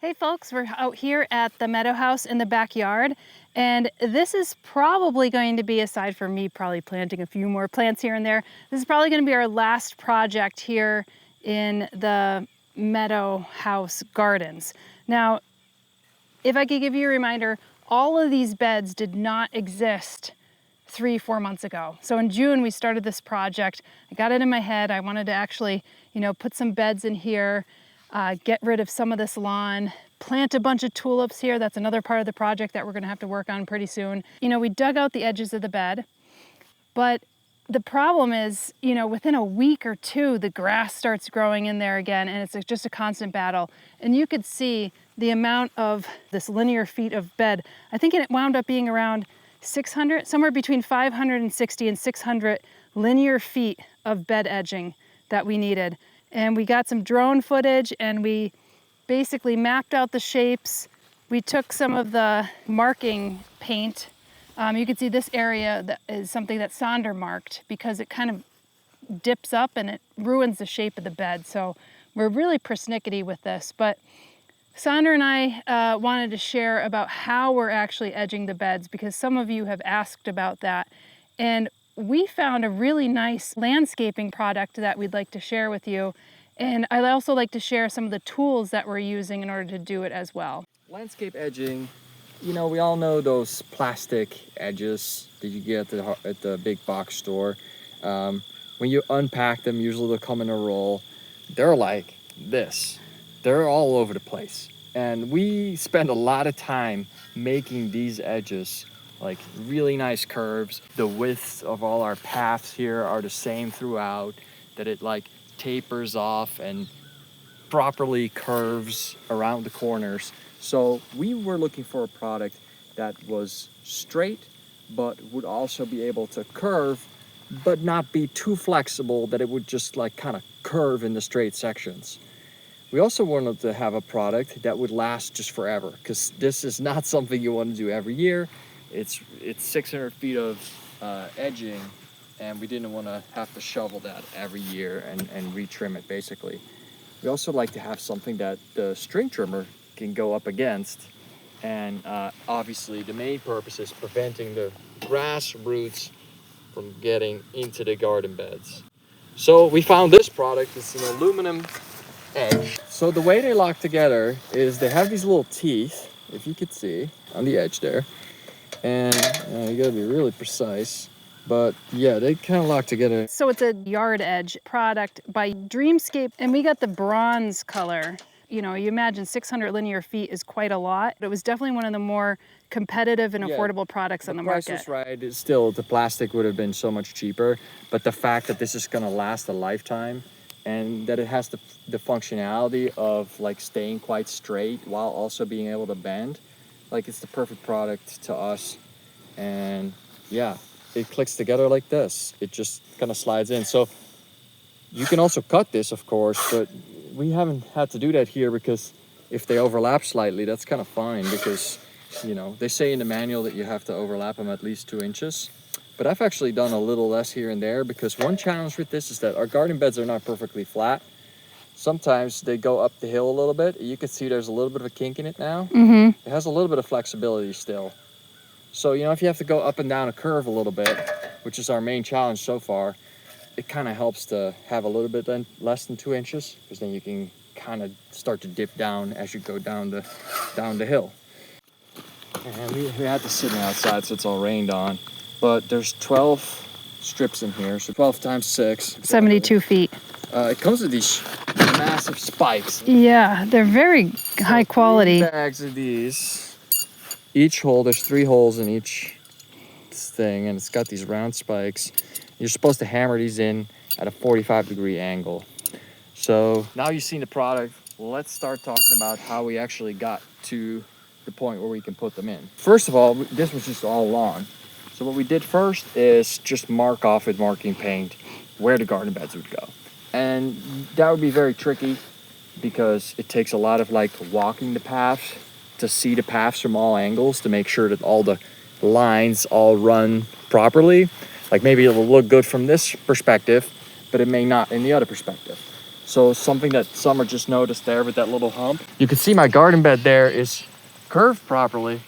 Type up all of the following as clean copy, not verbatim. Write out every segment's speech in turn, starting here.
Hey folks, we're out here at the Meadow House in the backyard, and this is probably going to be, aside from me probably planting a few more plants here and there, this is probably going to be our last project here in the Meadow House gardens. Now, if I could give you a reminder, all of these beds did not exist 3-4 months ago. So in June, we started this project. I got it in my head. I wanted to actually, put some beds in here, get rid of some of this lawn, plant a bunch of tulips here. That's another part of the project that we're gonna have to work on pretty soon. We dug out the edges of the bed, but the problem is, within a week or two, the grass starts growing in there again, and it's just a constant battle. And you could see the amount of this linear feet of bed. I think it wound up being around 600, somewhere between 560 and 600 linear feet of bed edging that we needed. And we got some drone footage and we basically mapped out the shapes. We took some of the marking paint. You can see this area that is something that Sonder marked because it kind of dips up and it ruins the shape of the bed. So we're really persnickety with this, but Sonder and I wanted to share about how we're actually edging the beds because some of you have asked about that. And we found a really nice landscaping product that we'd like to share with you. And I'd also like to share some of the tools that we're using in order to do it as well. Landscape edging, we all know those plastic edges that you get at the big box store. When you unpack them, usually they'll come in a roll. They're like this. They're all over the place. And we spend a lot of time making these edges like really nice curves. The widths of all our paths here are the same throughout, that it like tapers off and properly curves around the corners. So we were looking for a product that was straight, but would also be able to curve, but not be too flexible that it would just like kind of curve in the straight sections. We also wanted to have a product that would last just forever, because this is not something you want to do every year. It's 600 feet of edging, and we didn't want to have to shovel that every year and retrim it basically. We also like to have something that the string trimmer can go up against, and obviously the main purpose is preventing the grass roots from getting into the garden beds. So we found this product. It's an aluminum edge. So the way they lock together is they have these little teeth, if you could see on the edge there, and you gotta be really precise, but yeah, they kind of lock together. So it's a YardEdge product by DreamScape, and we got the bronze color. You imagine 600 linear feet is quite a lot. It was definitely one of the more competitive and affordable products on the market. The price was right. It's still, the plastic would have been so much cheaper, but the fact that this is going to last a lifetime and that it has the functionality of like staying quite straight while also being able to bend, like it's the perfect product to us. And yeah, it clicks together like this. It just kind of slides in. So you can also cut this, of course, but we haven't had to do that here because if they overlap slightly, that's kind of fine because, they say in the manual that you have to overlap them at least 2 inches. But I've actually done a little less here and there because one challenge with this is that our garden beds are not perfectly flat. Sometimes they go up the hill a little bit. You can see there's a little bit of a kink in it now. Mm-hmm. It has a little bit of flexibility still. So, if you have to go up and down a curve a little bit, which is our main challenge so far, it kind of helps to have a little bit less than 2 inches, because then you can kind of start to dip down as you go down the hill. And we had to sit outside, so it's all rained on. But there's 12 strips in here, so 12 times 6. 72 feet. It comes with these massive spikes. Yeah, they're very high quality. 3 bags of these. Each hole, there's 3 holes in each thing, and it's got these round spikes. You're supposed to hammer these in at a 45-degree angle. So now you've seen the product, let's start talking about how we actually got to the point where we can put them in. First of all, this was just all lawn. So what we did first is just mark off with marking paint where the garden beds would go. And that would be very tricky because it takes a lot of walking the paths to see the paths from all angles to make sure that all the lines all run properly. Like maybe it will look good from this perspective, but it may not in the other perspective. So something that Summer just noticed there with that little hump. You can see my garden bed there is curved properly,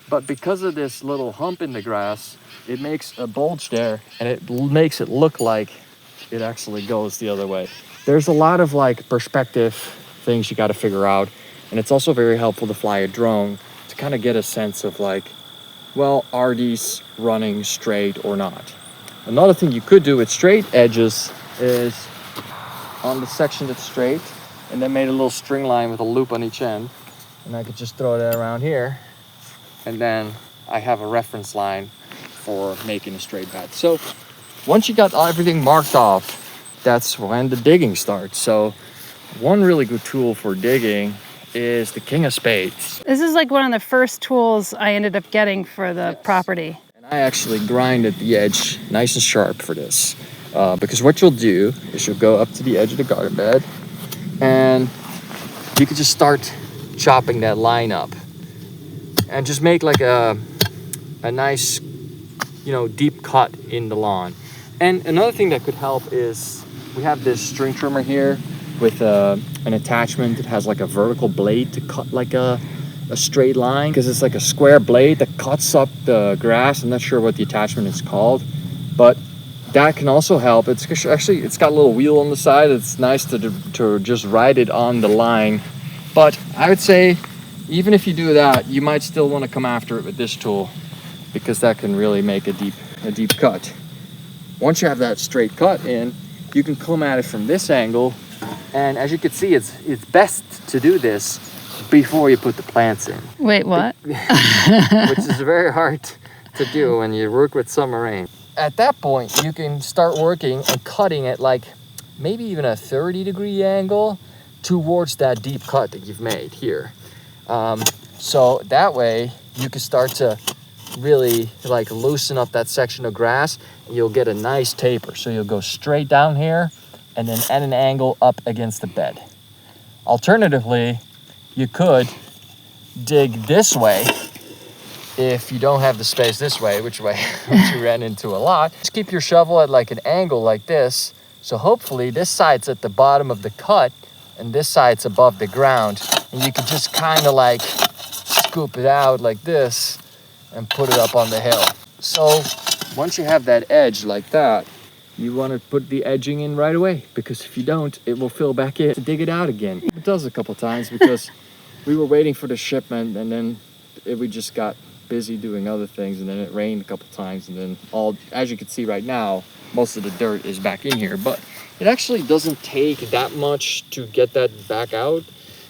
but because of this little hump in the grass, it makes a bulge there and it makes it look like it actually goes the other way. There's a lot of like perspective things you got to figure out. And it's also very helpful to fly a drone to kind of get a sense of like, well, are these running straight or not? Another thing you could do with straight edges is on the section that's straight and then made a little string line with a loop on each end. And I could just throw that around here. And then I have a reference line for making a straight bed. So once you got everything marked off, that's when the digging starts. So one really good tool for digging is the King of Spades. This is like one of the first tools I ended up getting for the property. And I actually grinded the edge nice and sharp for this. Because what you'll do is you'll go up to the edge of the garden bed and you can just start chopping that line up and just make like a nice, deep cut in the lawn. And another thing that could help is we have this string trimmer here with an attachment that has like a vertical blade to cut like a straight line, because it's like a square blade that cuts up the grass. I'm not sure what the attachment is called, but that can also help. It's actually, it's got a little wheel on the side. It's nice to just ride it on the line. But I would say, even if you do that, you might still want to come after it with this tool, because that can really make a deep cut. Once you have that straight cut in, you can come at it from this angle. And as you can see, it's best to do this before you put the plants in. Wait, what? Which is very hard to do when you work with summer rain. At that point, you can start working and cutting at like maybe even a 30-degree angle towards that deep cut that you've made here. So that way you can start to really like loosen up that section of grass and you'll get a nice taper. So you'll go straight down here and then at an angle up against the bed. Alternatively, you could dig this way if you don't have the space this way, which you ran into a lot. Just keep your shovel at like an angle like this. So hopefully this side's at the bottom of the cut and this side's above the ground. And you can just kind of like scoop it out like this and put it up on the hill. So once you have that edge like that, you want to put the edging in right away, because if you don't, it will fill back in to dig it out again. It does a couple times because we were waiting for the shipment and then we just got busy doing other things, and then it rained a couple times, and then as you can see right now, most of the dirt is back in here. But it actually doesn't take that much to get that back out,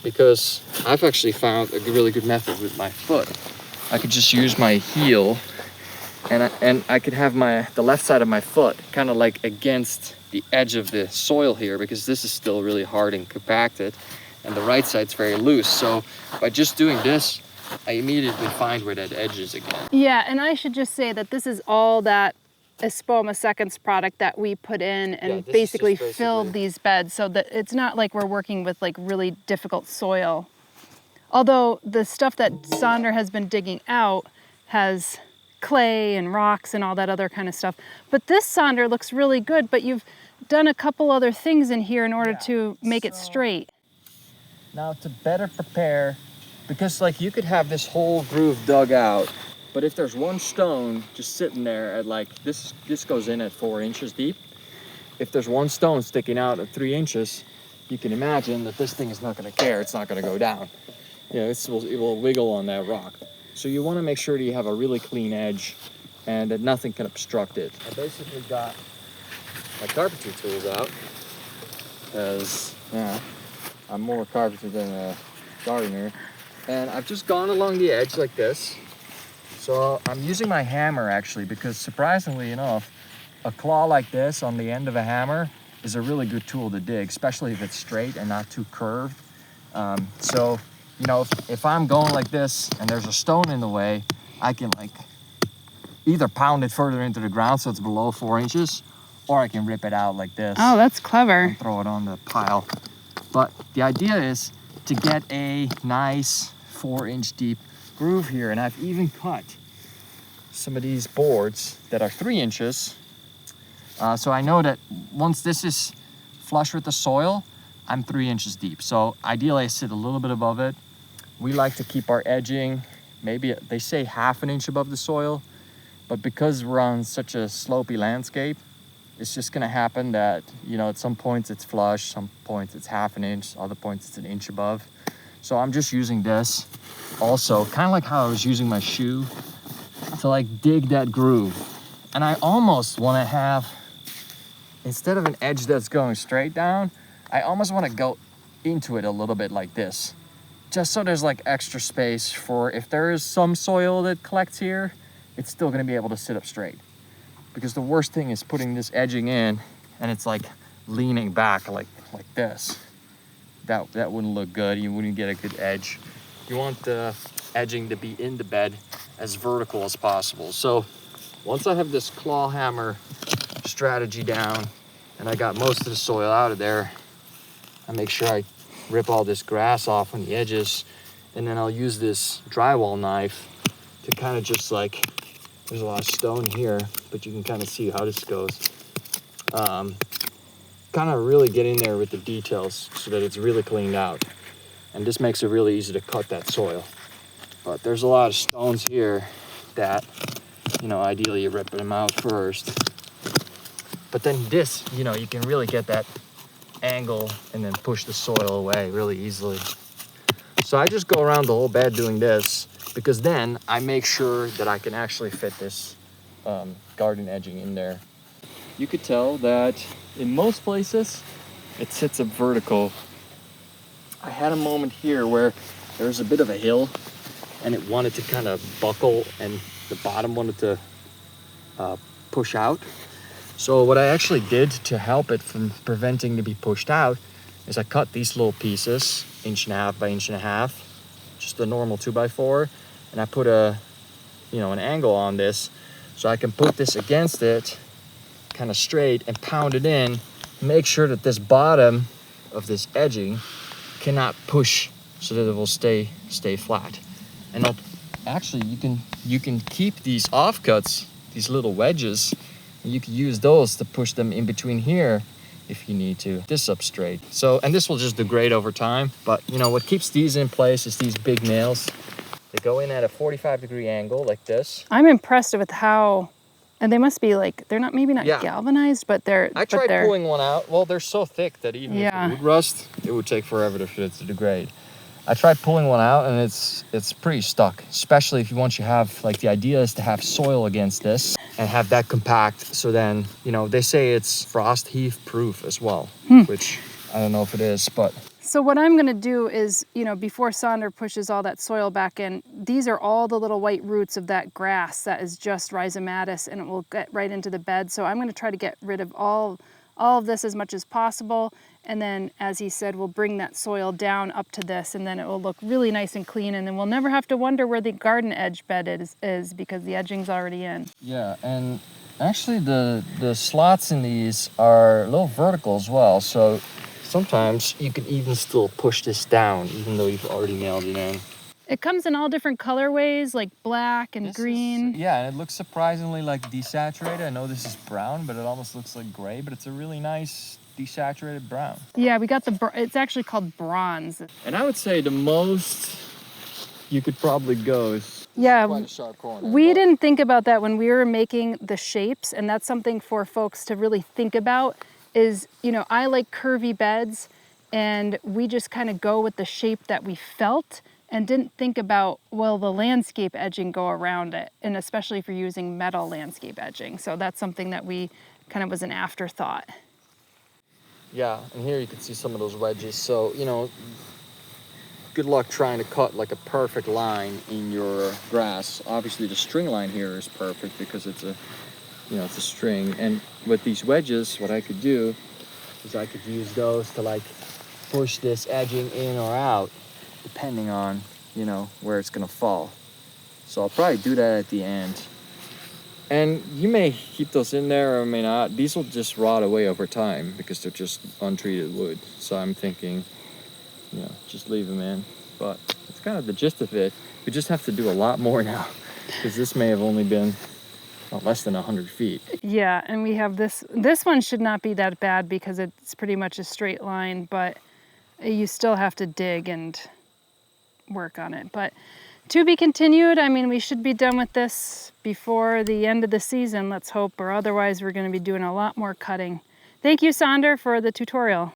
because I've actually found a really good method with my foot. I could just use my heel and I could have the left side of my foot kind of like against the edge of the soil here, because this is still really hard and compacted, and the right side's very loose. So by just doing this, I immediately find where that edge is again. Yeah, and I should just say that this is all that Espoma Seconds product that we put in and basically filled these beds, so that it's not like we're working with like really difficult soil. Although the stuff that Sonder has been digging out has clay and rocks and all that other kind of stuff. But this Sonder looks really good, but you've done a couple other things in here in order to make it straight. Now to better prepare, because like you could have this whole groove dug out, but if there's one stone just sitting there at like, this goes in at 4 inches deep. If there's one stone sticking out at 3 inches, you can imagine that this thing is not gonna care, it's not gonna go down. It will wiggle on that rock. So you wanna make sure that you have a really clean edge and that nothing can obstruct it. I basically got my carpentry tools out, because I'm more a carpenter than a gardener. And I've just gone along the edge like this. So I'm using my hammer actually, because surprisingly enough, a claw like this on the end of a hammer is a really good tool to dig, especially if it's straight and not too curved. So, if I'm going like this and there's a stone in the way, I can like either pound it further into the ground so it's below 4 inches, or I can rip it out like this. Oh, that's clever. And throw it on the pile. But the idea is to get a nice 4-inch deep groove here. And I've even cut some of these boards that are 3 inches. So I know that once this is flush with the soil, I'm 3 inches deep. So ideally I sit a little bit above it. We like to keep our edging, maybe they say 1/2 inch above the soil, but because we're on such a slopey landscape, it's just gonna happen that, you know, at some points it's flush, some points it's 1/2 inch, other points it's 1 inch above. So I'm just using this also, kind of like how I was using my shoe to like dig that groove. And I almost wanna have, instead of an edge that's going straight down, I almost wanna go into it a little bit like this. Just so there's like extra space for if there is some soil that collects here, it's still gonna be able to sit up straight. Because the worst thing is putting this edging in and it's like leaning back like this. That wouldn't look good. You wouldn't get a good edge. You want the edging to be in the bed as vertical as possible. So once I have this claw hammer strategy down and I got most of the soil out of there, I make sure I rip all this grass off on the edges, and then I'll use this drywall knife to kind of just like, there's a lot of stone here, but you can kind of see how this goes. Kind of really get in there with the details so that it's really cleaned out. And this makes it really easy to cut that soil. But there's a lot of stones here that, you know, ideally you rip them out first. But then this, you know, you can really get that angle and then push the soil away really easily. So I just go around the whole bed doing this, because then I make sure that I can actually fit this garden edging in there. You could tell that in most places it sits up vertical. I had a moment here where there's a bit of a hill and it wanted to kind of buckle and the bottom wanted to push out. So what I actually did to help it from preventing to be pushed out is I cut these little pieces, 1.5 by 1.5 inches, just a normal 2x4, and I put an angle on this so I can put this against it kind of straight and pound it in, make sure that this bottom of this edging cannot push so that it will stay flat. And actually you can keep these offcuts, these little wedges, and you can use those to push them in between here if you need to. This up straight. So, and this will just degrade over time, but you know what keeps these in place is these big nails. They go in at a 45-degree angle like this. I'm impressed with how, and they must be like, they're not, maybe not galvanized, but they're. I tried pulling one out. Well, they're so thick that even if it would rust, it would take forever for it to degrade. I tried pulling one out and it's pretty stuck, especially if you have, like, the idea is to have soil against this and have that compact. So then, you know, they say it's frost heave proof as well, which I don't know if it is, but. So what I'm gonna do is, you know, before Sonder pushes all that soil back in, these are all the little white roots of that grass that is just rhizomatous, and it will get right into the bed. So I'm gonna try to get rid of all of this as much as possible. And then, as he said, we'll bring that soil down up to this, and then it will look really nice and clean, and then we'll never have to wonder where the garden edge bed is because the edging's already in. Yeah, and actually the slots in these are a little vertical as well, so sometimes you can even still push this down even though you've already nailed it in. It comes in all different colorways, like black and green. Yeah, and it looks surprisingly like desaturated. I know this is brown, but it almost looks like gray, but it's a really nice desaturated brown. Yeah, we got it's actually called bronze. And I would say the most you could probably go is quite a sharp corner. We didn't think about that when we were making the shapes, and that's something for folks to really think about is, you know, I like curvy beds, and we just kind of go with the shape that we felt and didn't think about, well, the landscape edging go around it, and especially if you're using metal landscape edging. So that's something that we kind of was an afterthought. Yeah, and here you can see some of those wedges. So, you know, good luck trying to cut like a perfect line in your grass. Obviously the string line here is perfect because it's a string. And with these wedges, what I could do is I could use those to like push this edging in or out, depending on, you know, where it's gonna fall. So I'll probably do that at the end. And you may keep those in there or may not. These will just rot away over time because they're just untreated wood. So I'm thinking, you know, just leave them in. But it's kind of the gist of it. We just have to do a lot more now because this may have only been less than 100 feet. Yeah, and we have this one should not be that bad because it's pretty much a straight line, but You still have to dig and work on it, but to be continued. I mean, we should be done with this before the end of the season, let's hope, or otherwise we're going to be doing a lot more cutting. Thank you, Sander, for the tutorial.